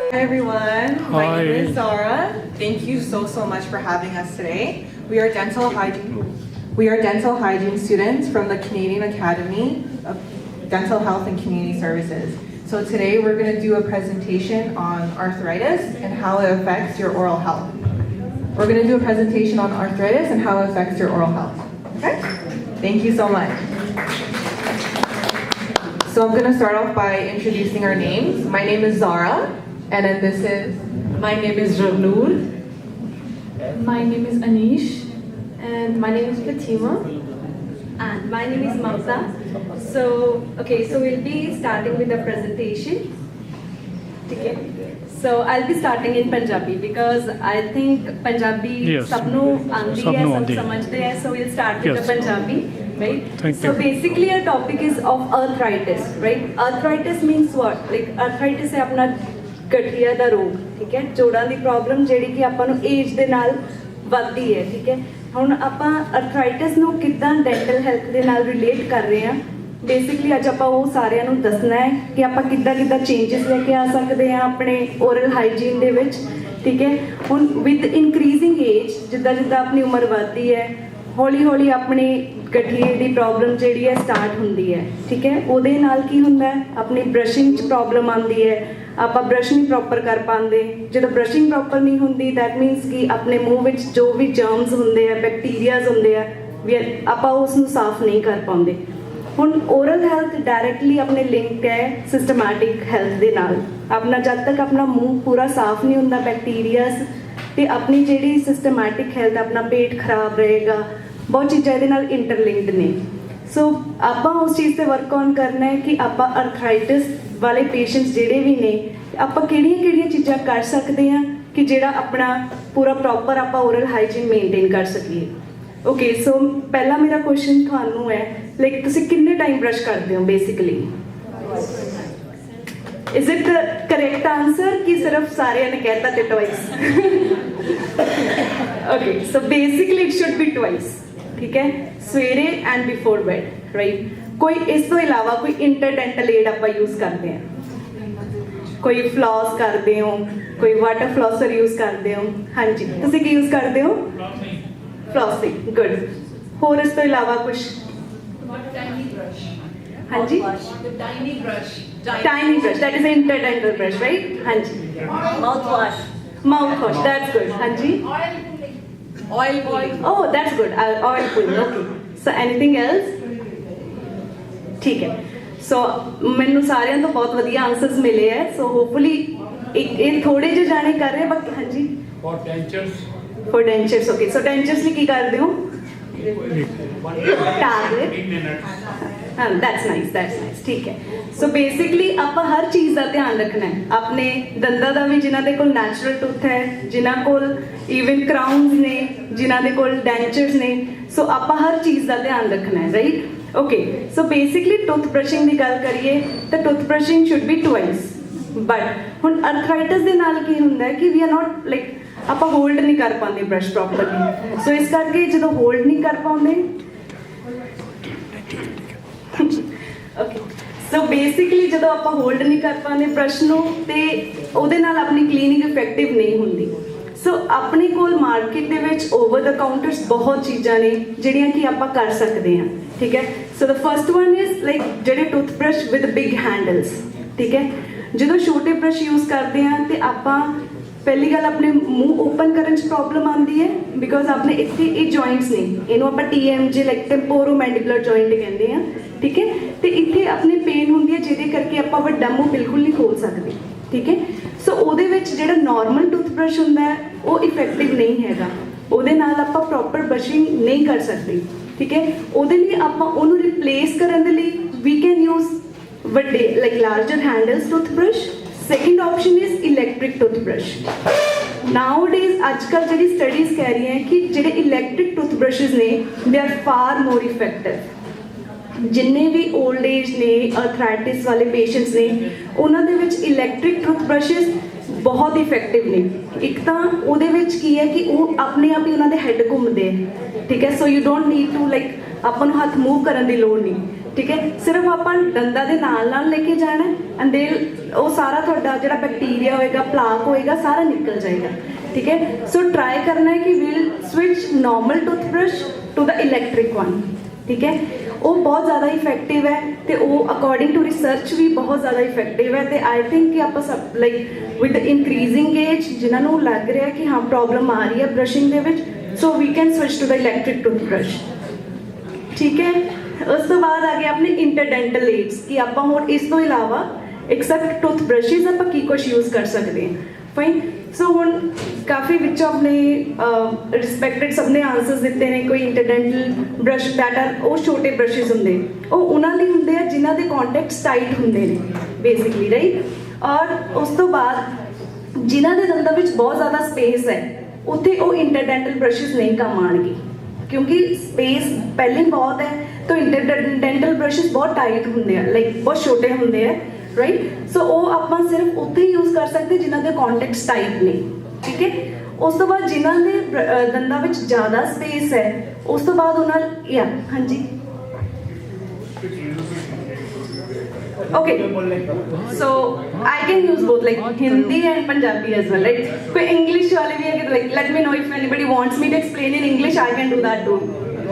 Hi everyone, my Hi. name is Zara. Thank you so much for having us today. We are dental hygiene students from the Canadian Academy of Dental Health and Community Services. So today we're going to do a presentation on arthritis and how it affects your oral health. We're going to do a presentation on arthritis and how it affects your oral health. Okay? Thank you so much. So I'm going to start off by introducing our names. My name is Zara, and then this is... My name is Ravnoor. My name is Anish, and my name is Fatima. And my name is Mamta. So we'll be starting with the presentation. Okay. So I'll be starting in Punjabi because I think Punjabi Yes. sabnu aandi hai, Sabnu sab aandi hai. samajhte hai. So we'll start with Yes. the Punjabi, right? Thank So you. basically our topic is of arthritis, right? Arthritis means what? Like arthritis है अपना गठिया ਦਾ ਰੋਗ, ठीक है? ਜੋੜਾਂ ਦੀ problem ਜਿਹੜੀ ਕਿ ਆਪਾਂ ਨੂੰ ਏਜ ਦੇ ਨਾਲ ਵੱਧਦੀ ਹੈ, ठीक है? ਹੁਣ ਆਪਾਂ arthritis ਨੂੰ ਕਿੱਦਾਂ ਡੈਂਟਲ ਹੈਲਥ ਦੇ ਨਾਲ ਰਿਲੇਟ ਕਰ ਰਹੇ ਹਾਂ ਬੇਸਿਕਲੀ ਅੱਜ ਆਪਾਂ ਉਹ ਸਾਰਿਆਂ ਨੂੰ ਦੱਸਣਾ ਹੈ ਕਿ ਆਪਾਂ ਕਿੱਦਾਂ ਚੇਂਜਸ ਲੈ ਕੇ ਆ ਸਕਦੇ ਹਾਂ ਆਪਣੇ ਓਰਲ ਹਾਈਜੀਨ ਦੇ ਵਿੱਚ, ਠੀਕ ਹੈ? ਹੁਣ ਵਿਦ ਇਨਕਰੀਜ਼ਿੰਗ ਏਜ ਜਿੱਦਾਂ ਆਪਣੀ ਉਮਰ ਵੱਧਦੀ ਹੈ ਹੌਲੀ ਹੌਲੀ ਆਪਣੀ ਗਠੀਏ ਦੀ ਪ੍ਰੋਬਲਮ ਜਿਹੜੀ ਹੈ ਸਟਾਰਟ ਹੁੰਦੀ ਹੈ, ਠੀਕ ਹੈ? ਉਹਦੇ ਨਾਲ ਕੀ ਹੁੰਦਾ ਹੈ ਆਪਣੀ ਬ੍ਰਸ਼ਿੰਗ 'ਚ ਪ੍ਰੋਬਲਮ ਆਉਂਦੀ ਹੈ, ਆਪਾਂ ਬ੍ਰਸ਼ ਨਹੀਂ ਪ੍ਰੋਪਰ ਕਰ ਪਾਉਂਦੇ। ਜਦੋਂ ਬ੍ਰਸ਼ਿੰਗ ਪ੍ਰੋਪਰ ਨਹੀਂ ਹੁੰਦੀ ਦੈਟ ਮੀਨਸ ਕਿ ਆਪਣੇ ਮੂੰਹ ਵਿੱਚ ਜੋ ਵੀ ਜਰਮਸ ਹੁੰਦੇ ਆ ਬੈਕਟੀਰੀਆਜ਼ ਹੁੰਦੇ ਆ ਆਪਾਂ ਉਸ ਨੂੰ ਸਾਫ਼ ਨਹੀਂ ਕਰ ਪਾਉਂਦੇ। ਹੁਣ ਓਰਲ ਹੈਲਥ ਡਾਇਰੈਕਟਲੀ ਆਪਣੇ ਲਿੰਕ ਹੈ ਸਿਸਟਮੈਟਿਕ ਹੈਲਥ ਦੇ ਨਾਲ। ਆਪਣਾ ਜਦ ਤੱਕ ਆਪਣਾ ਮੂੰਹ ਪੂਰਾ ਸਾਫ਼ ਨਹੀਂ ਹੁੰਦਾ ਬੈਕਟੀਰੀਆਜ਼ ਤੇ ਆਪਣੀ ਜਿਹੜੀ ਸਿਸਟਮੈਟਿਕ ਹੈਲਥ ਆਪਣਾ ਪੇਟ ਖਰਾਬ ਰਹੇਗਾ, ਬਹੁਤ ਚੀਜ਼ਾਂ ਇਹਦੇ ਨਾਲ ਇੰਟਰਲਿੰਕਡ ਨੇ। ਸੋ ਆਪਾਂ ਉਸ ਚੀਜ਼ ਤੇ ਵਰਕ ਔਨ ਕਰਨਾ ਹੈ ਕਿ ਆਪਾਂ ਅਰਥਰਾਈਟਿਸ ਵਾਲੇ ਪੇਸ਼ੈਂਟਸ ਜਿਹੜੇ ਵੀ ਨੇ ਆਪਾਂ ਕਿਹੜੀਆਂ ਚੀਜ਼ਾਂ ਕਰ ਸਕਦੇ ਹਾਂ ਕਿ ਜਿਹੜਾ ਆਪਣਾ ਪੂਰਾ ਪ੍ਰੋਪਰ ਆਪਾਂ ਓਰਲ ਹਾਈਜੀਨ ਮੇਨਟੇਨ ਕਰ ਸਕੀਏ। ਓਕੇ, ਸੋ ਪਹਿਲਾ ਮੇਰਾ ਕੁਐਸਚਨ ਤੁਹਾਨੂੰ ਹੈ ਲਾਈਕ ਤੁਸੀਂ ਕਿੰਨੇ ਟਾਈਮ ਬ੍ਰਸ਼ ਕਰਦੇ ਹੋ basically? Is it the correct answer ਕਿ ਸਿਰਫ ਸਾਰਿਆਂ ਨੇ ਕਹਿਤਾ ਤੇ twice? Okay, so basically it should be twice, ਠੀਕ ਹੈ? ਸਵੇਰੇ ਐਂਡ ਬਿਫੋਰ ਬੈਡ, ਰਾਈਟ? ਕੋਈ ਇਸ ਤੋਂ ਇਲਾਵਾ ਕੋਈ ਇੰਟਰਡੈਂਟਲ ਏਡ ਆਪਾਂ ਯੂਜ਼ ਕਰਦੇ ਹਾਂ? ਕੋਈ ਫਲੌਸ ਕਰਦੇ ਹੋ, ਕੋਈ ਵਾਟਰ ਫਲੌਸਰ ਯੂਜ਼ ਕਰਦੇ ਹੋ? ਹਾਂਜੀ, ਤੁਸੀਂ ਕੀ ਯੂਜ਼ ਕਰਦੇ ਹੋ? Flossing, good. ਹੋਰ ਇਸ ਤੋਂ ਇਲਾਵਾ ਕੁਝ? ਹਾਂਜੀ, tiny brush, that is interdental brush, right? ਹਾਂਜੀ, ਮਾਊਥ ਵਾਸ਼, ਦੈਟਸ ਗੁੱਡ। ਹਾਂਜੀ, Oil pulling. oh that's good, oil pulling, okay. So anything else? ठीक है, so ਮੈਨੂੰ ਸਾਰਿਆਂ ਤੋਂ ਬਹੁਤ ਵਧੀਆ ਆਨਸਰਸ ਮਿਲੇ ਹੈ। ਸੋ ਹੋਪਫੁਲੀ ਇਹ ਥੋੜੇ ਜਿਹੇ ਜਾਣੇ ਕਰ ਰਹੇ ਬਾਕੀ। ਹਾਂਜੀ, For dentures. for dentures, okay. so dentures ਲਈ ਕੀ ਕਰਦੇ ਹੋ? ਟਾਰਗੇਟ, ਹਾਂ, that's nice, ਠੀਕ ਹੈ। ਸੋ ਬੇਸਿਕਲੀ ਆਪਾਂ ਹਰ ਚੀਜ਼ ਦਾ ਧਿਆਨ ਰੱਖਣਾ ਹੈ, ਆਪਣੇ ਦੰਦਾਂ ਦਾ ਵੀ, ਜਿਨ੍ਹਾਂ ਦੇ ਕੋਲ ਨੈਚੁਰਲ ਟੂਥ ਹੈ, ਜਿਨ੍ਹਾਂ ਕੋਲ ਈਵਨ ਕਰਾਊਨਸ ਨੇ, ਜਿਨ੍ਹਾਂ ਦੇ ਕੋਲ ਡੈਂਚਰਸ ਨੇ। ਸੋ ਆਪਾਂ ਹਰ ਚੀਜ਼ ਦਾ ਧਿਆਨ ਰੱਖਣਾ ਹੈ, right? Okay, so basically tooth brushing ਦੀ ਗੱਲ ਕਰੀਏ ਤਾਂ tooth brushing should be twice. But ਹੁਣ ਅਰਥਰਾਈਟਿਸ ਦੇ ਨਾਲ ਕੀ ਹੁੰਦਾ ਹੈ ਕਿ ਵੀ ਆਰ ਨਾਟ ਲਾਈਕ ਆਪਾਂ ਹੋਲਡ ਨਹੀਂ ਕਰ ਪਾਉਂਦੇ ਬ੍ਰਸ਼ ਪ੍ਰੋਪਰਲੀ। ਸੋ ਇਸ ਕਰਕੇ ਜਦੋਂ ਹੋਲਡ ਨਹੀਂ ਕਰ ਪਾਉਂਦੇ ਓਕੇ, ਸੋ ਬੇਸਿਕਲੀ ਜਦੋਂ ਆਪਾਂ ਹੋਲਡ ਨਹੀਂ ਕਰ ਪਾਉਂਦੇ ਬ੍ਰਸ਼ ਨੂੰ ਤੇ ਉਹਦੇ ਨਾਲ ਆਪਣੀ ਕਲੀਨਿੰਗ ਇਫੈਕਟਿਵ ਨਹੀਂ ਹੁੰਦੀ। ਸੋ ਆਪਣੇ ਕੋਲ ਮਾਰਕੀਟ ਦੇ ਵਿੱਚ ਓਵਰ ਦ ਕਾਊਂਟਰਸ ਬਹੁਤ ਚੀਜ਼ਾਂ ਨੇ ਜਿਹੜੀਆਂ ਕਿ ਆਪਾਂ ਕਰ ਸਕਦੇ ਹਾਂ, ਠੀਕ ਹੈ? ਸੋ the first one is like ਜਿਹੜੇ tooth brush with big handles, ਠੀਕ ਹੈ? ਜਦੋਂ ਛੋਟੇ ਬ੍ਰਸ਼ ਯੂਜ਼ ਕਰਦੇ ਹਾਂ ਤੇ ਆਪਾਂ ਪਹਿਲੀ ਗੱਲ ਆਪਣੇ ਮੂੰਹ ਓਪਨ ਕਰਨ 'ਚ ਪ੍ਰੋਬਲਮ ਆਉਂਦੀ ਹੈ ਬਿਕੋਜ਼ ਆਪਣੇ ਇੱਥੇ ਇਹ ਜੁਆਇੰਟਸ ਨੇ, ਇਹਨੂੰ ਆਪਾਂ TMJ ਲਾਈਕ ਟੈਂਪੋਰੋ ਮੈਂਡੀਬੂਲਰ ਜੁਆਇੰਟ ਕਹਿੰਦੇ ਹਾਂ, ਠੀਕ ਹੈ? ਤੇ ਇੱਥੇ ਆਪਣੀ ਪੇਨ ਹੁੰਦੀ ਹੈ ਜਿਹਦੇ ਕਰਕੇ ਆਪਾਂ ਵੱਡਾ ਮੂੰਹ ਬਿਲਕੁਲ ਨਹੀਂ ਖੋਲ ਸਕਦੇ, ਠੀਕ ਹੈ? ਸੋ ਉਹਦੇ ਵਿੱਚ ਜਿਹੜਾ ਨਾਰਮਲ ਟੂਥ ਬ੍ਰਸ਼ ਹੁੰਦਾ ਹੈ ਉਹ ਇਫੈਕਟਿਵ ਨਹੀਂ ਹੈਗਾ, ਉਹਦੇ ਨਾਲ ਆਪਾਂ ਪ੍ਰੋਪਰ ਬ੍ਰਸ਼ਿੰਗ ਨਹੀਂ ਕਰ ਸਕਦੇ, ਠੀਕ ਹੈ? ਉਹਦੇ ਲਈ ਆਪਾਂ ਉਹਨੂੰ ਰਿਪਲੇਸ ਕਰਨ ਦੇ ਲਈ ਵੀ ਕੈਨ ਯੂਜ਼ ਵੱਡੇ like larger handles toothbrush. Second option is electric toothbrush. Nowadays ਅੱਜ ਕੱਲ੍ਹ ਜਿਹੜੀ ਸਟੱਡੀਜ਼ ਕਹਿ ਰਹੀਆਂ ਹੈ ਕਿ ਜਿਹੜੇ ਇਲੈਕਟ੍ਰਿਕ ਟੂਥ ਬ੍ਰਸ਼ਿਜ਼ ਨੇ they are for more effective. ਜਿੰਨੇ ਵੀ 올ਡ ਏਜ ਨੇ ਅਰਥਰਾਈਟਿਸ ਵਾਲੇ ਪੇਸ਼ੈਂਟਸ ਨੇ ਉਹਨਾਂ ਦੇ ਵਿੱਚ ਇਲੈਕਟ੍ਰਿਕ ਟੂਥ ਬ੍ਰਸ਼ਿਜ਼ ਬਹੁਤ ਇਫੈਕਟਿਵ ਨੇ। ਇੱਕ ਤਾਂ ਉਹਦੇ ਵਿੱਚ ਕੀ ਹੈ ਕਿ ਉਹ ਆਪਣੇ ਆਪ ਹੀ ਉਹਨਾਂ ਦੇ ਹੈੱਡ ਘੁੰਮਦੇ ਹੈ, ਠੀਕ ਹੈ? So you don't need to like ਆਪਾਂ ਨੂੰ ਹੱਥ ਮੂਵ ਕਰਨ ਦੀ ਲੋੜ ਨਹੀਂ, ਠੀਕ ਹੈ। ਸਿਰਫ ਆਪਾਂ ਦੰਦਾਂ ਦੇ ਨਾਲ ਨਾਲ ਲੈ ਕੇ ਜਾਣਾ ਐਂਡ ਦੇ ਉਹ ਸਾਰਾ ਤੁਹਾਡਾ ਜਿਹੜਾ ਬੈਕਟੀਰੀਆ ਹੋਏਗਾ, ਪਲਾਕ ਹੋਏਗਾ, ਸਾਰਾ ਨਿਕਲ ਜਾਏਗਾ, ਠੀਕ ਹੈ। ਸੋ ਟਰਾਈ ਕਰਨਾ ਹੈ ਕਿ we'll switch normal toothbrush to the electric one, ਠੀਕ ਹੈ। ਉਹ ਬਹੁਤ ਜ਼ਿਆਦਾ ਇਫੈਕਟਿਵ ਹੈ ਤੇ ਉਹ ਅਕੋਰਡਿੰਗ ਟੂ ਰਿਸਰਚ ਵੀ ਬਹੁਤ ਜ਼ਿਆਦਾ ਇਫੈਕਟਿਵ ਹੈ ਤੇ ਆਈ ਥਿੰਕ ਕਿ ਆਪਾਂ ਸਭ ਲਾਈਕ ਵਿਦ ਇਨਕਰੀਜ਼ਿੰਗ ਏਜ ਜਿਨ੍ਹਾਂ ਨੂੰ ਲੱਗ ਰਿਹਾ ਕਿ ਹਾਂ ਪ੍ਰੋਬਲਮ ਆ ਰਹੀ ਹੈ ਬ੍ਰਸ਼ਿੰਗ ਦੇ ਵਿੱਚ, so we can switch to the electric toothbrush, ਠੀਕ ਹੈ। ਉਸ ਤੋਂ ਬਾਅਦ ਆ ਗਿਆ ਆਪਣੇ ਇੰਟਰਡੈਂਟਲ ਏਡਸ ਕਿ ਆਪਾਂ ਹੁਣ ਇਸ ਤੋਂ ਇਲਾਵਾ ਐਕਸੈਪਟ ਟੂਥਬ੍ਰਸ਼ਿਜ਼ ਆਪਾਂ ਕੀ ਕੁਛ ਯੂਜ਼ ਕਰ ਸਕਦੇ ਹਾਂ, ਫਾਈਨ। ਸੋ ਹੁਣ ਕਾਫੀ ਵਿੱਚ ਆਪਣੇ ਰਿਸਪੈਕਟਡ ਸਭ ਨੇ ਆਨਸਰਸ ਦਿੱਤੇ ਨੇ। ਕੋਈ ਇੰਟਰਡੈਂਟਲ ਬ੍ਰਸ਼ ਦੈਟ ਆਰ ਉਹ ਛੋਟੇ ਬ੍ਰਸ਼ਿਜ਼ ਹੁੰਦੇ, ਉਹ ਉਹਨਾਂ ਲਈ ਹੁੰਦੇ ਆ ਜਿਨ੍ਹਾਂ ਦੇ ਕੰਟੈਕਟਸ ਟਾਈਟ ਹੁੰਦੇ ਨੇ ਬੇਸਿਕਲੀ, ਰਾਈਟ। ਔਰ ਉਸ ਤੋਂ ਬਾਅਦ ਜਿਨ੍ਹਾਂ ਦੇ ਦੰਦਾਂ ਵਿੱਚ ਬਹੁਤ ਜ਼ਿਆਦਾ ਸਪੇਸ ਹੈ ਉੱਥੇ ਉਹ ਇੰਟਰਡੈਂਟਲ ਬ੍ਰਸ਼ਿਜ਼ ਨਹੀਂ ਕੰਮ ਆਉਣਗੇ ਕਿਉਂਕਿ ਸਪੇਸ ਪਹਿਲੇ ਬਹੁਤ ਹੈ ਤਾਂ ਇੰਟਰਡੈਂਟਲ ਬ੍ਰਸ਼ਿਜ਼ ਬਹੁਤ ਟਾਈਟ ਹੁੰਦੇ ਆ, ਲਾਈਕ ਬਹੁਤ ਛੋਟੇ ਹੁੰਦੇ ਆ, ਰਾਈਟ। ਸੋ ਉਹ ਆਪਾਂ ਸਿਰਫ ਉੱਥੇ ਹੀ ਯੂਜ਼ ਕਰ ਸਕਦੇ ਜਿਨ੍ਹਾਂ ਦੇ ਕੰਟੈਕਟਸ ਟਾਈਟ ਨੇ, ਠੀਕ ਹੈ। ਉਸ ਤੋਂ ਬਾਅਦ ਜਿਨ੍ਹਾਂ ਦੇ ਦੰਦਾਂ ਵਿੱਚ ਜ਼ਿਆਦਾ ਸਪੇਸ ਹੈ ਉਸ ਤੋਂ ਬਾਅਦ ਉਹਨਾਂ ਯਾ ਹਾਂਜੀ okay, so I can use both like Hindi and Punjabi as well, right? कोई English वाले भी है कि like let me know if anybody wants me to explain in English, I can do that too.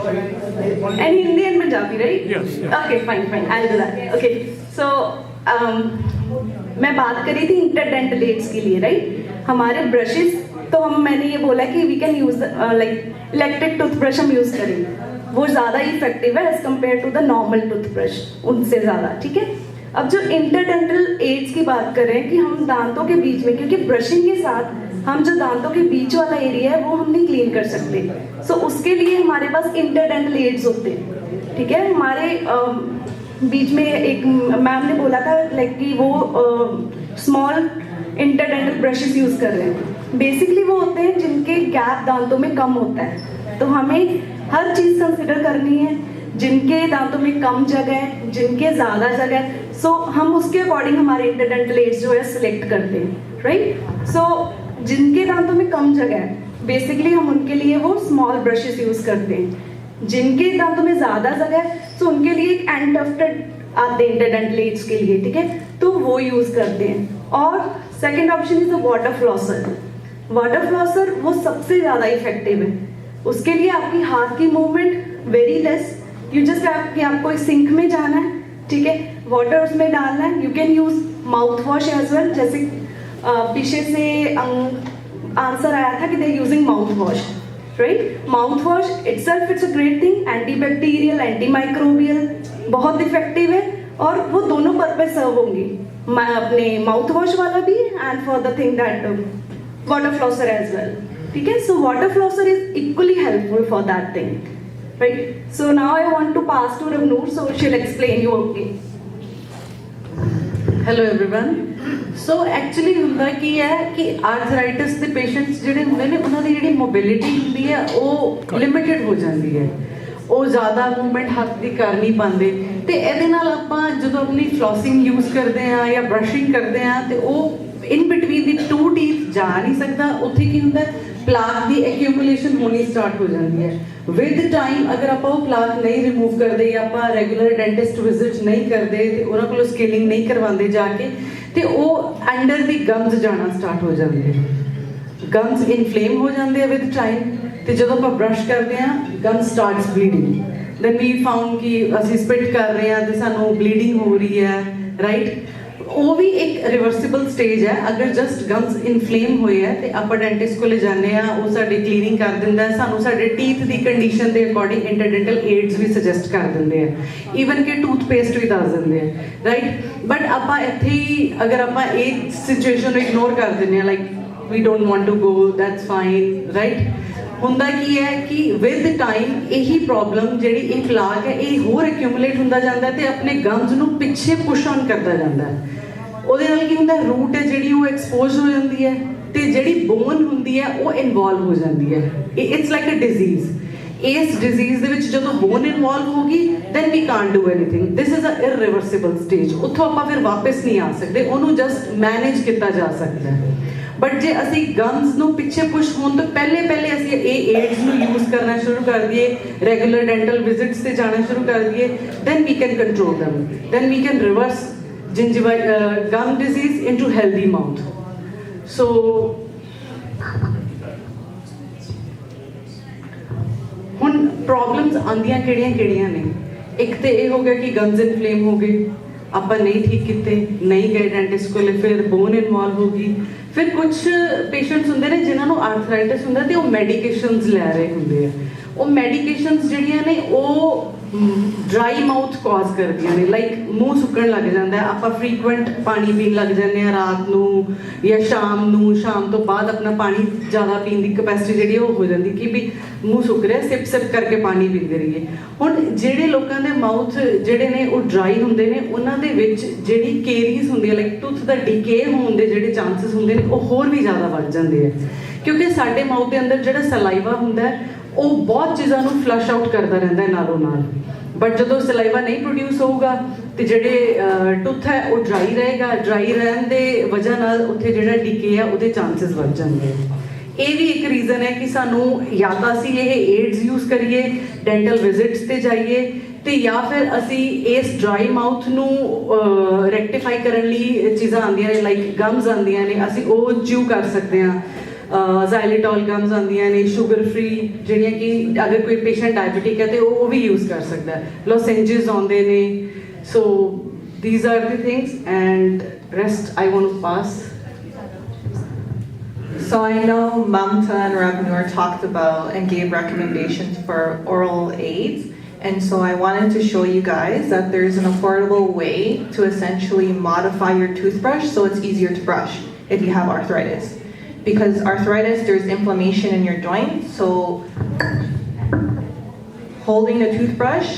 And Hindi and Punjabi, right? Yes. Okay, fine, I'll do that. Okay, so मैं बात कर रही थी interdental ads के लिए, right. हमारे brushes तो मैंने ये बोला कि we can use like electric toothbrush हम यूज करें, वो ज़्यादा इफेक्टिव है as compare to the normal toothbrush, उनसे ज़्यादा, ठीक है। अब जो इंटरडेंटल एड्स की बात करें कि हम दांतों के बीच में, क्योंकि ब्रशिंग के साथ हम जो दांतों के बीच वाला एरिया है वो हम नहीं क्लीन कर सकते, सो उसके लिए हमारे पास इंटरडेंटल एड्स होते हैं, ठीक है। हमारे बीच में एक मैम ने बोला था लाइक कि वो स्मॉल इंटरडेंटल ब्रशेस यूज़ कर रहे हैं। बेसिकली वो होते हैं जिनके गैप दांतों में कम होता है, तो हमें हर चीज़ कंसिडर करनी है। जिनके दांतों में कम जगह है, जिनके ज़्यादा जगह है, सो हम उसके अकॉर्डिंग हमारे इंटरडेंटल एड्स जो है सिलेक्ट करते हैं, राइट। सो जिनके दांतों में कम जगह है बेसिकली हम उनके लिए वो स्मॉल ब्रशेस यूज़ करते हैं। जिनके दांतों में ज़्यादा जगह है सो उनके लिए एक एंड टफ्टेड आते हैं इंटरडेंटल एड्स के लिए, ठीक है, तो वो यूज़ करते हैं। और second option is the water flosser. Water flosser वो सबसे ज़्यादा इफेक्टिव है। उसके लिए आपकी हाथ की movement very less, you just have कि आपको एक सिंक में जाना है, ठीक है, वाटर उसमें डालना है। You can use mouth wash as well, जैसे पीछे से आंसर आया था कि they using mouth wash, right. Mouth wash itself it's a great thing, antibacterial, antimicrobial, बहुत इफेक्टिव है और वो दोनों पर्पज सर्व होंगे, अपने माउथ वॉश वाला भी and for the thing that water flosser as well, ठीक है। So water flosser is equally helpful for that thing, right? So now I want to pass to Ravnoor, so she'll explain you, okay? Hello everyone. So actually ਹੁੰਦਾ ਕੀ ਹੈ ਕਿ arthritis ਦੇ patients ਜਿਹੜੇ ਹੁੰਦੇ ਨੇ ਉਹਨਾਂ ਦੀ ਜਿਹੜੀ ਮੋਬਿਲਿਟੀ ਹੁੰਦੀ ਹੈ ਉਹ ਲਿਮਿਟਿਡ ਹੋ ਜਾਂਦੀ ਹੈ, ਉਹ ਜ਼ਿਆਦਾ ਮੂਵਮੈਂਟ ਹੱਥ ਦੀ ਕਰ ਨਹੀਂ ਪਾਉਂਦੇ ਤੇ ਇਹਦੇ ਨਾਲ ਆਪਾਂ ਜਦੋਂ ਆਪਣੀ ਫਲੋਸਿੰਗ ਯੂਜ਼ ਕਰਦੇ ਹਾਂ ਜਾਂ ਬ੍ਰਸ਼ਿੰਗ ਕਰਦੇ ਹਾਂ ਤੇ ਉਹ in between the to teeth ਜਾ ਨਹੀਂ ਸਕਦਾ। ਉੱਥੇ ਕੀ ਹੁੰਦਾ ਪਲਾਕ ਦੀ ਐਕਿਊਮੂਲੇਸ਼ਨ ਹੋਣੀ ਸਟਾਰਟ ਹੋ ਜਾਂਦੀ ਹੈ। ਵਿਦ ਟਾਈਮ ਅਗਰ ਆਪਾਂ ਉਹ ਪਲਾਕ ਨਹੀਂ ਰਿਮੂਵ ਕਰਦੇ ਜਾਂ ਆਪਾਂ ਰੈਗੂਲਰ ਡੈਂਟਿਸਟ ਵਿਜ਼ਿਟ ਨਹੀਂ ਕਰਦੇ ਤੇ ਉਹਨਾਂ ਕੋਲੋਂ ਸਕੇਲਿੰਗ ਨਹੀਂ ਕਰਵਾਉਂਦੇ ਜਾ ਕੇ ਤੇ ਉਹ ਅੰਡਰ ਦੀ ਗਮਸ ਜਾਣਾ ਸਟਾਰਟ ਹੋ ਜਾਂਦੇ, ਗਮਸ ਇਨਫਲੇਮ ਹੋ ਜਾਂਦੇ ਆ ਵਿਦ ਟਾਈਮ। ਤੇ ਜਦੋਂ ਆਪਾਂ ਬ੍ਰਸ਼ ਕਰਦੇ ਹਾਂ gums starts bleeding, then we found ਕਿ ਅਸੀਂ ਸਪਿਟ ਕਰ ਰਹੇ ਹਾਂ ਤੇ ਸਾਨੂੰ ਬਲੀਡਿੰਗ ਹੋ ਰਹੀ ਹੈ, ਰਾਈਟ। ਉਹ ਵੀ ਇੱਕ ਰਿਵਰਸੀਬਲ ਸਟੇਜ ਹੈ। ਅਗਰ ਜਸਟ ਗਮਸ ਇਨਫਲੇਮ ਹੋਏ ਹੈ ਤੇ ਆਪਾਂ ਡੈਂਟਿਸਟ ਕੋਲ ਜਾਂਦੇ ਆ, ਉਹ ਸਾਡੀ ਕਲੀਨਿੰਗ ਕਰ ਦਿੰਦਾ, ਸਾਨੂੰ ਸਾਡੇ ਟੀਥ ਦੀ ਕੰਡੀਸ਼ਨ ਦੇ ਅਕੋਰਡਿੰਗ ਇੰਟਰਡੈਂਟਲ ਏਡਸ ਵੀ ਸੁਜੈਸਟ ਕਰ ਦਿੰਦੇ ਆ, ਈਵਨ ਕਿ ਟੂਥਪੇਸਟ ਵੀ ਦੱਸ ਦਿੰਦੇ ਆ, ਰਾਈਟ। ਬਟ ਆਪਾਂ ਇੱਥੇ ਹੀ ਅਗਰ ਆਪਾਂ ਇਹ ਸਿਚੁਏਸ਼ਨ ਨੂੰ ਇਗਨੋਰ ਕਰ ਦਿੰਦੇ ਆ, like we don't want to go, that's fine, right. ਹੁੰਦਾ ਕੀ ਹੈ ਕਿ ਵਿਦ ਟਾਈਮ ਇਹੀ ਪ੍ਰੋਬਲਮ ਜਿਹੜੀ ਇਹ ਪਲਾਕ ਹੈ ਇਹ ਹੋਰ ਐਕਿਊਮੂਲੇਟ ਹੁੰਦਾ ਜਾਂਦਾ ਤੇ ਆਪਣੇ ਗਮਸ ਨੂੰ ਪਿੱਛੇ ਪੁਸ਼ ਔਨ ਕਰਦਾ ਜਾਂਦਾ। ਉਹਦੇ ਨਾਲ ਕੀ ਹੁੰਦਾ, ਰੂਟ ਹੈ ਜਿਹੜੀ ਉਹ ਐਕਸਪੋਜ਼ ਹੋ ਜਾਂਦੀ ਹੈ ਤੇ ਜਿਹੜੀ ਬੋਨ ਹੁੰਦੀ ਹੈ ਉਹ ਇਨਵੋਲਵ ਹੋ ਜਾਂਦੀ ਹੈ। It's like a disease. ਇਸ ਡਿਜ਼ੀਜ਼ ਦੇ ਵਿੱਚ ਜਦੋਂ ਬੋਨ ਇਨਵੋਲਵ ਹੋ ਗਈ then we can't do anything, this is a irreversible stage. ਉੱਥੋਂ ਆਪਾਂ ਫਿਰ ਵਾਪਸ ਨਹੀਂ ਆ ਸਕਦੇ, ਉਹਨੂੰ ਜਸਟ ਮੈਨੇਜ ਕੀਤਾ ਜਾ ਸਕਦਾ ਹੈ। ਬਟ ਜੇ ਅਸੀਂ ਗਮਸ ਨੂੰ ਪਿੱਛੇ ਪੁਸ਼ ਹੋਣ ਤੋਂ ਪਹਿਲੇ ਅਸੀਂ ਇਹ ਏਡਸ ਨੂੰ ਯੂਜ਼ ਕਰਨਾ ਸ਼ੁਰੂ ਕਰ ਦਈਏ, ਰੈਗੂਲਰ ਡੈਂਟਲ ਵਿਜ਼ਿਟਸ ਤੇ ਜਾਣਾ ਸ਼ੁਰੂ ਕਰ ਦਈਏ, then we can control them, then we can reverse gum disease into healthy mouth. So ਹੁਣ ਪ੍ਰੋਬਲਮਸ ਆਉਂਦੀਆਂ ਕਿਹੜੀਆਂ ਨੇ? ਇੱਕ ਤੇ ਇਹ ਹੋ ਗਿਆ ਕਿ ਗਮਸ ਇਨਫਲੇਮ ਹੋ ਗਏ, ਆਪਾਂ ਨਹੀਂ ਠੀਕ ਕੀਤੇ, ਨਹੀਂ ਗਏ ਡੈਂਟਿਸਟ ਕੋਲ, ਫਿਰ ਬੋਨ ਇਨਵੋਲਵ ਹੋ ਗਈ। ਫਿਰ ਕੁਝ ਪੇਸ਼ੈਂਟਸ ਹੁੰਦੇ ਨੇ ਜਿਨ੍ਹਾਂ ਨੂੰ ਆਰਥਰਾਈਟਿਸ ਹੁੰਦਾ ਤੇ ਉਹ ਮੈਡੀਕੇਸ਼ਨਸ ਲੈ ਰਹੇ ਹੁੰਦੇ ਆ। ਉਹ ਮੈਡੀਕੇਸ਼ਨਸ ਜਿਹੜੀਆਂ ਨੇ ਉਹ ਡਰਾਈ ਮਾਊਥ ਕਾਜ਼ ਕਰਦੀਆਂ ਨੇ, ਲਾਈਕ ਮੂੰਹ ਸੁੱਕਣ ਲੱਗ ਜਾਂਦਾ। ਆਪਾਂ ਫ੍ਰੀਕੁਐਂਟ ਪਾਣੀ ਪੀਣ ਲੱਗ ਜਾਂਦੇ ਆ ਰਾਤ ਨੂੰ ਜਾਂ ਸ਼ਾਮ ਤੋਂ ਬਾਅਦ ਆਪਣਾ ਪਾਣੀ ਜ਼ਿਆਦਾ ਪੀਣ ਦੀ ਕਪੈਸਿਟੀ ਜਿਹੜੀ ਉਹ ਹੋ ਜਾਂਦੀ ਕਿ ਵੀ ਮੂੰਹ ਸੁੱਕ ਰਿਹਾ, ਸਿਪ ਕਰਕੇ ਪਾਣੀ ਪੀਂਦੇ ਰਹੀਏ। ਹੁਣ ਜਿਹੜੇ ਲੋਕਾਂ ਦੇ ਮਾਊਥ ਜਿਹੜੇ ਨੇ ਉਹ ਡਰਾਈ ਹੁੰਦੇ ਨੇ, ਉਹਨਾਂ ਦੇ ਵਿੱਚ ਜਿਹੜੀ ਕੇਰੀਜ਼ ਹੁੰਦੀ ਹੈ, ਲਾਈਕ ਟੂਥ ਦਾ ਡਿਕੇ ਹੋਣ ਦੇ ਜਿਹੜੇ ਚਾਂਸਸ ਹੁੰਦੇ ਨੇ ਉਹ ਹੋਰ ਵੀ ਜ਼ਿਆਦਾ ਵੱਧ ਜਾਂਦੇ ਆ, ਕਿਉਂਕਿ ਸਾਡੇ ਮਾਊਥ ਦੇ ਅੰਦਰ ਜਿਹੜਾ ਸਲਾਈਵਾ ਹੁੰਦਾ ਉਹ ਬਹੁਤ ਚੀਜ਼ਾਂ ਨੂੰ ਫਲਸ਼ ਆਊਟ ਕਰਦਾ ਰਹਿੰਦਾ ਹੈ ਨਾਲੋਂ ਨਾਲ। ਬਟ ਜਦੋਂ ਸਲਾਈਵਾ ਨਹੀਂ ਪ੍ਰੋਡਿਊਸ ਹੋਊਗਾ ਤੇ ਜਿਹੜੇ ਟੁੱਥ ਹੈ ਉਹ ਡਰਾਈ ਰਹੇਗਾ, ਡਰਾਈ ਰਹਿਣ ਦੇ ਵਜ੍ਹਾ ਨਾਲ ਉੱਥੇ ਜਿਹੜਾ ਡਿਕੇ ਆ ਉਹਦੇ ਚਾਂਸਸ ਵੱਧ ਜਾਂਦੇ ਆ। ਇਹ ਵੀ ਇੱਕ ਰੀਜ਼ਨ ਹੈ ਕਿ ਸਾਨੂੰ ਜਾਂ ਤਾਂ ਅਸੀਂ ਇਹ ਏਡਸ ਯੂਜ਼ ਕਰੀਏ, ਡੈਂਟਲ ਵਿਜ਼ਿਟਸ ਤੇ ਜਾਈਏ, ਤੇ ਜਾਂ ਫਿਰ ਅਸੀਂ ਇਸ ਡਰਾਈ ਮਾਊਥ ਨੂੰ ਰੈਕਟੀਫਾਈ ਕਰਨ ਲਈ ਚੀਜ਼ਾਂ ਆਉਂਦੀਆਂ ਨੇ, ਲਾਈਕ ਗਮਸ ਆਉਂਦੀਆਂ ਨੇ, ਅਸੀਂ ਉਹ ਚਿਊ ਕਰ ਸਕਦੇ ਹਾਂ। ਜ਼ਾਈਲੀਟੋਲ ਗਮਸ ਆਉਂਦੀਆਂ ਨੇ ਸ਼ੂਗਰ ਫ੍ਰੀ, ਜਿਹੜੀਆਂ ਕਿ ਅਗਰ ਕੋਈ ਪੇਸ਼ੈਂਟ ਡਾਇਬੀਟਿਕ ਹੈ ਤੇ ਉਹ ਵੀ ਯੂਜ਼ ਕਰ ਸਕਦਾ ਹੈ। ਲੋਸੈਂਜਸ ਆਉਂਦੇ ਨੇ। ਸੋ these are the things, and rest I want to pass. So I know Mamta and Ravnur talked about and gave recommendations for oral aids, and so I wanted to show you guys that there's an affordable way to essentially modify your toothbrush so it's easier to brush if you have arthritis. Because arthritis, there's inflammation in your joints, so holding a toothbrush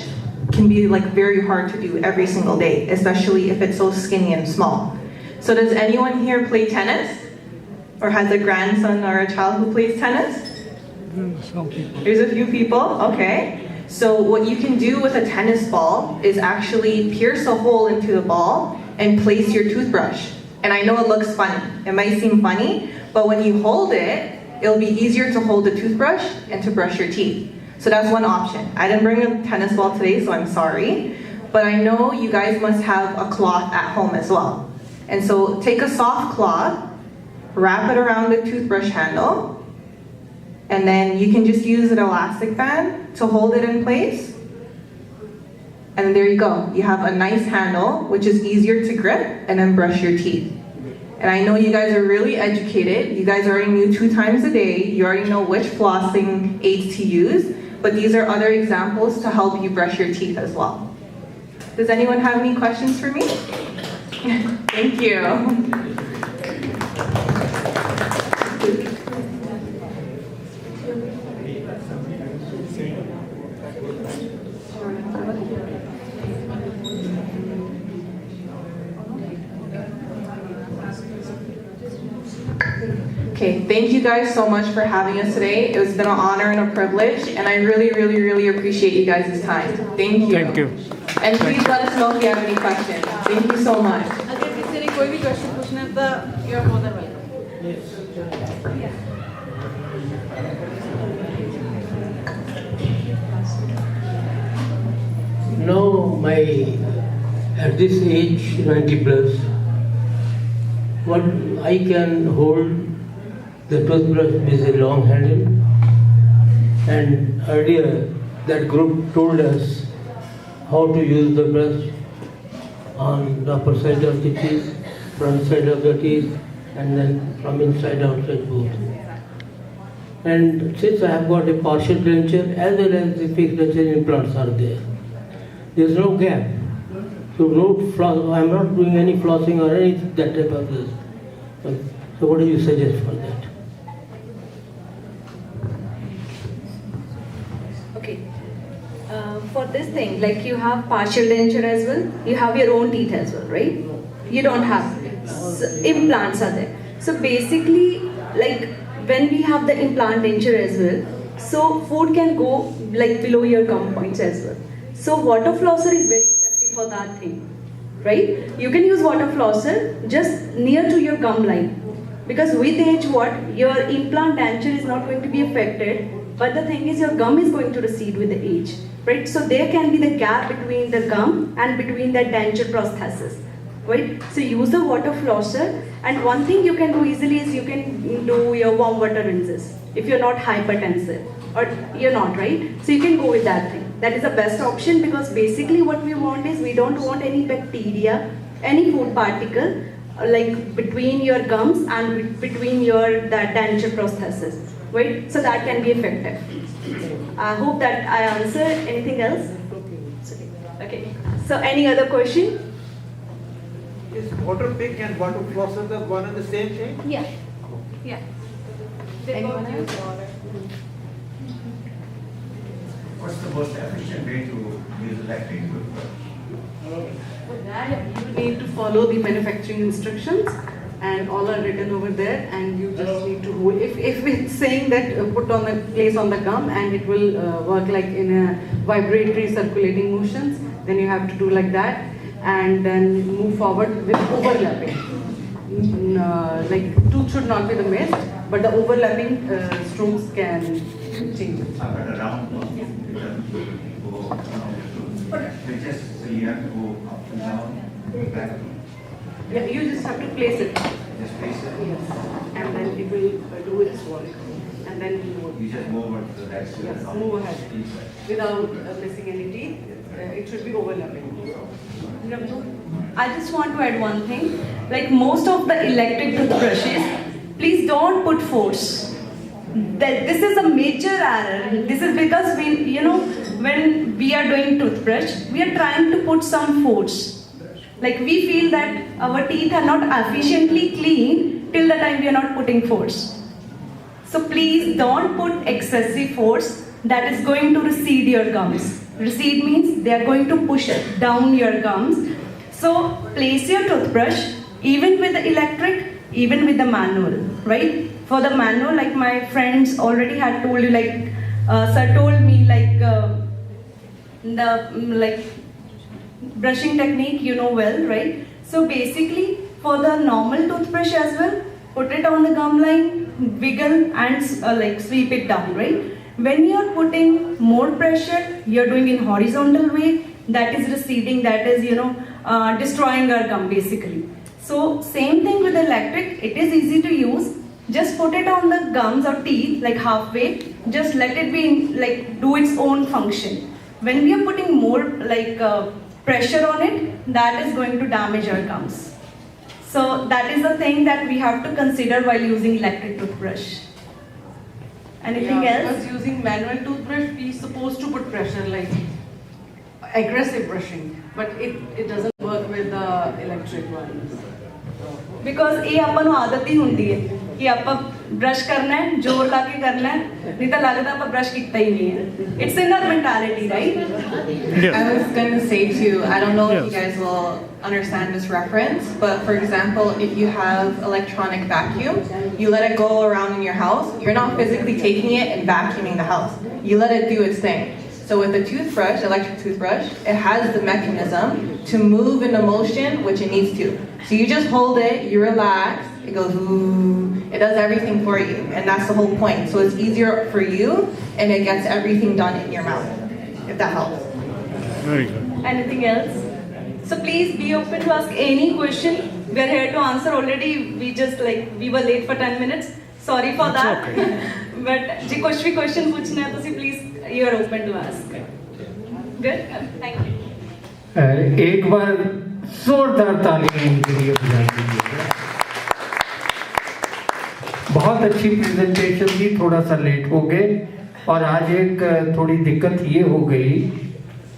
can be like very hard to do every single day, especially if it's so skinny and small. So does anyone here play tennis? Or has a grandson or a child who plays tennis? Some people. There's a few people, okay. So what you can do with a tennis ball is actually pierce a hole into the ball and place your toothbrush. And I know it looks funny, it might seem funny, but when you hold it, it'll be easier to hold the toothbrush and to brush your teeth. So that's one option. I didn't bring a tennis ball today, so I'm sorry. But I know you guys must have a cloth at home as well. And so take a soft cloth, wrap it around the toothbrush handle, and then you can just use an elastic band to hold it in place. And there you go. You have a nice handle, which is easier to grip, and then brush your teeth. And I know you guys are really educated. You guys already knew 2 times a day. You already know which flossing aids to use. But these are other examples to help you brush your teeth as well. Does anyone have any questions for me? Thank you. Okay, thank you guys so much for having us today. It's been an honor and a privilege, and I really appreciate you guys' time. Thank you. Thank you. And please let us know if you have any questions. Thank you so much. अगर किसी ने कोई भी question पूछना है तो you are more than welcome. Now at this age, 90 plus, what I can hold the toothbrush is a long handle, and earlier that group told us how to use the brush on the upper side of the teeth, front side of the teeth, and then from inside outside both. And since I have got a partial denture as well as the fixed denture implants are there, there is no gap. So no floss, I am not doing any flossing or any that type of this. So what do you suggest for that? Okay. For this thing, like you have partial denture as well, you have your own teeth as well, right? You don't have implants are there. So basically, like when we have the implant denture as well, so food can go like below your gum points as well. So water flosser is very effective for that thing, right? You can use water flosser just near to your gum line. Because with age, what your implant denture is not going to be affected, but the thing is your gum is going to recede with the age, right? So there can be the gap between the gum and between the denture prosthesis, right? So use the water flosser, and one thing you can do easily is you can do your warm water rinses if you're not hypertensive or you're not, right? So you can go with that thing. That is the best option, because basically what we want is we don't want any bacteria, any food particle like between your gums and between your that denture prosthesis, right? So that can be effective. I hope that I answered. Anything else? Okay. So any other question? Is water pick and water flosser the one and the same thing? Yeah. Yeah. Anyone else? What's the most efficient way to use electric toothbrush? For that, you need to follow the manufacturing instructions, and all are written over there, and you just need to hold. If it's saying that put on the place on the gum and it will work like in a vibratory circulating motions, then you have to do like that, and then move forward with overlapping. Like tooth should not be the mist, but the overlapping strokes can change it. I've got a round one. It doesn't go around the tooth. It's just so you have to go up and down, back, Yeah, you just have to place it. just place it. Yes, and then it will do its work, and then You just move over to the next. yes, move ahead without missing any teeth. It should be overlapping. I just want to add one thing. Like most of the electric toothbrushes, please don't put force. That this is a major error. This is because when we are doing toothbrush, we are trying to put some force. Like we feel that our teeth are not efficiently clean till the time we are not putting force. So please don't put excessive force that is going to recede your gums. Recede means they are going to push down your gums. So place your toothbrush even with the electric, even with the manual, right? For the manual, like my friends already had told you, like sir told me, like the brushing technique, you know well, right? So basically, for the normal toothbrush as well, put it on the gum line, wiggle and like sweep it down, right? When you are putting more pressure, you are doing in horizontal way, that is receding, that is, destroying our gum basically. So same thing with electric, it is easy to use. Just put it on the gums or teeth, like halfway, just let it be, like do its own function. When we are putting more pressure on it, that is going to damage our gums. So that is the thing that we have to consider while using electric toothbrush. Anything else? Because using manual toothbrush, we supposed to put pressure, like aggressive brushing, but it doesn't work with the electric ones. Because ये अपन को आदत ही होती है कि अपन brush करना है, जोर लाके करना है, नहीं तो लगता अपन ब्रश कितना ही नहीं है. It's in our mentality, right? I was going to say too, I don't know if you guys will understand this reference, but for example, if you have electronic vacuum, you let it go around in your house, you're not physically taking it and vacuuming the house. You let it do its thing. So with a toothbrush, electric toothbrush, it has the mechanism to move in a motion which it needs to. So you just hold it, you relax, it goes ooh, it does everything for you, and that's the whole point. So it's easier for you, and it gets everything done in your mouth, if that helps. Very good. Anything else? So please be open to ask any question. We are here to answer already. We were late for 10 minutes. Sorry for It's that. okay. But जी कुछ भी question पूछना है तो सी please you are open to ask. Good. Thank you. एक बार जोरदार तालियां इनके लिए बजा दीजिएगा। बहुत अच्छी प्रेजेंटेशन थी, थोड़ा सा लेट हो गए, और आज एक थोड़ी दिक्कत ये हो गई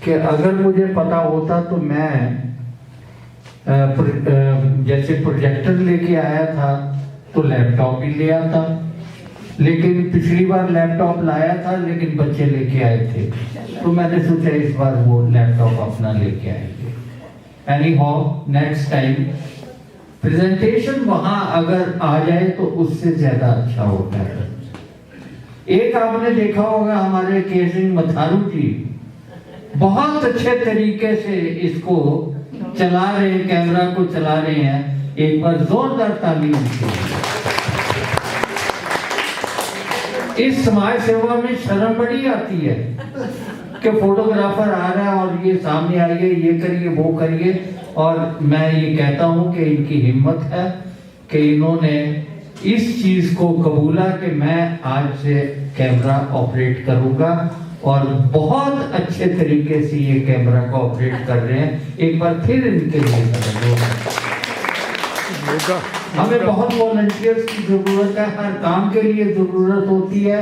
कि अगर मुझे पता होता तो मैं जैसे प्रोजेक्टर लेके आया था तो लैपटॉप भी ले आता, लेकिन पिछली बार लैपटॉप लाया था लेकिन बच्चे लेके आए थे, तो मैंने सोचा इस बार वो लैपटॉप अपना लेके आएंगे। Any how next time presentation वहां अगर आ जाए तो उससे ज्यादा अच्छा होता है। एक आपने देखा होगा हमारे केसिंग मथारू जी बहुत अच्छे तरीके से इसको चला रहे हैं, कैमरा को चला रहे हैं। एक बार जोरदार ताली दीजिए। इस समाज सेवा में शर्म बड़ी आती है कि फोटोग्राफर आ रहा है और ये सामने आइए, ये करिए, वो करिए। और मैं ये कहता हूँ कि इनकी हिम्मत है कि इन्होंने इस चीज को कबूला कि मैं आज से कैमरा ऑपरेट करूंगा, और बहुत अच्छे तरीके से ये कैमरा को ऑपरेट कर रहे हैं। एक बार फिर इनके लिए हमें बहुत वॉलंटियर्स की जरूरत है, हर काम के लिए जरूरत होती है।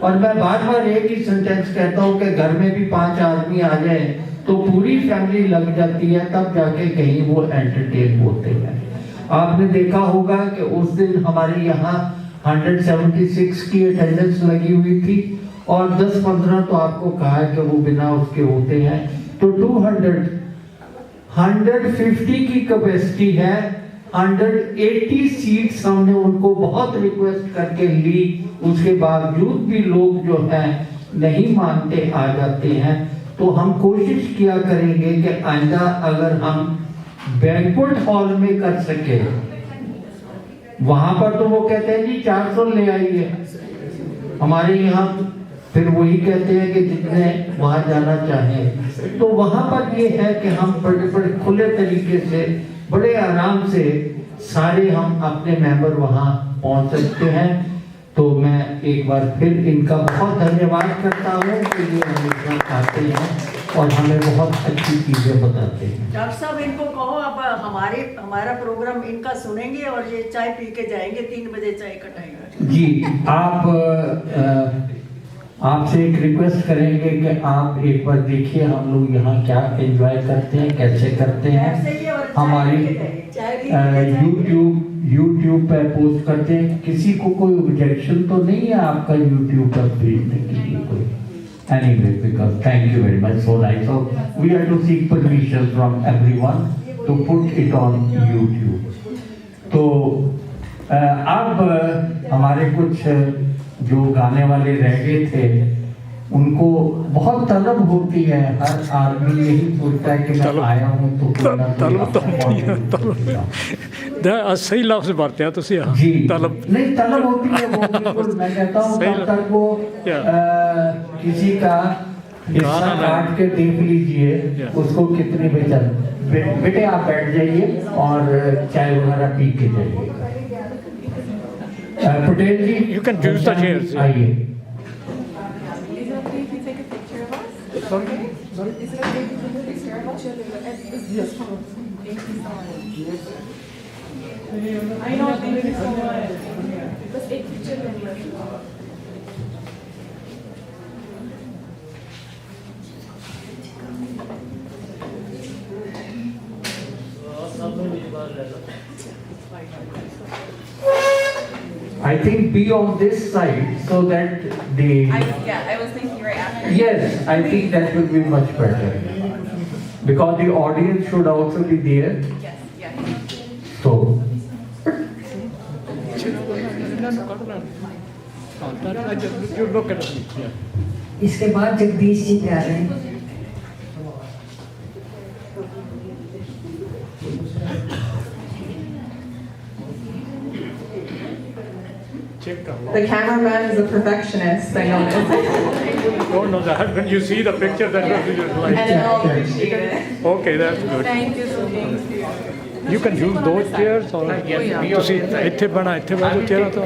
और मैं बार बार एक ही सेंटेंस कहता हूँ कि घर में भी 5 आदमी आ जाए तो पूरी फैमिली लग जाती है, तब जाके कहीं वो एंटरटेन होते हैं। आपने देखा होगा कि उस दिन हमारे यहाँ 176 की अटेंडेंस लगी हुई थी, और 10-15 तो आपको कहा है कि वो बिना उसके होते हैं। तो 150 की कैपेसिटी है, 180 सीट्स हमने उनको बहुत रिक्वेस्ट करके ली, उसके बावजूद भी लोग जो हैं नहीं मानते, आ जाते हैं। तो हम कोशिश किया करेंगे कि आइंदा अगर हम बैंक्वेट हॉल में कर सके, वहां पर तो वो कहते हैं जी 400 ले आइए, हमारे यहाँ फिर वही कहते हैं कि जितने वहां जाना चाहें। तो वहां पर ये है कि हम बड़े बड़े खुले तरीके से, बड़े आराम से सारे हम अपने मेंबर वहां पहुंच सकते हैं। तो मैं एक बार फिर इनका बहुत धन्यवाद करता हूँ कि ये हमेशा आते हैं और हमें बहुत अच्छी चीजें बताते हैं। डॉक्टर साहब इनको कहो अब हमारा प्रोग्राम इनका सुनेंगे और ये चाय पी के जाएंगे, 3 बजे चाय कटाएंगे। जी, आप आपसे एक रिक्वेस्ट करेंगे कि आप एक बार देखिए हम लोग यहाँ क्या एंजॉय करते हैं, कैसे करते हैं। हमारी यूट्यूब पे पोस्ट करते हैं, किसी को कोई ऑब्जेक्शन तो नहीं है आपका यूट्यूब पर भेजने के लिए कोई? Anyway, because thank you very much, so nice. So we have to seek permission from everyone to put it on YouTube. तो अब हमारे कुछ जो गाने वाले रह गए थे, उनको बहुत तलब होती है। हर आदमी यही सोचता है कि मैं आया हूँ तो सही लफ्ज़ बरते हैं तुसी। जी, नहीं तलब होती है वो, बिल्कुल मैं कहता हूँ तब तक वो किसी का हिस्सा काट के देख लीजिए उसको कितनी बेचैन। बेटे आप बैठ जाइए और चाय वगैरह पी के जाइए। पटेल जी, You can use the chairs. आइए। Is it okay if you take a picture of us? Sorry? Is it okay if you take a picture of us? Yes. Thank you so much. I know, thank you so much. बस एक picture लेंगे। I think be on this side so that the. I was thinking right after. Yes, I think that will be much better because the audience should also be there. Yes. So. You look at it. इसके बाद जगदीश जी तैयार हैं। The cameraman is a perfectionist, I noticed. Don't know that. When you see the picture, then you like. And I'll appreciate it. Okay, that's good. Thank you so much. You can use those chairs or ਤੁਸੀਂ ਇੱਥੇ ਬਣਾ ਇੱਥੇ ਬੈਠੋ ਚੇਅਰਾਂ ਤੋਂ।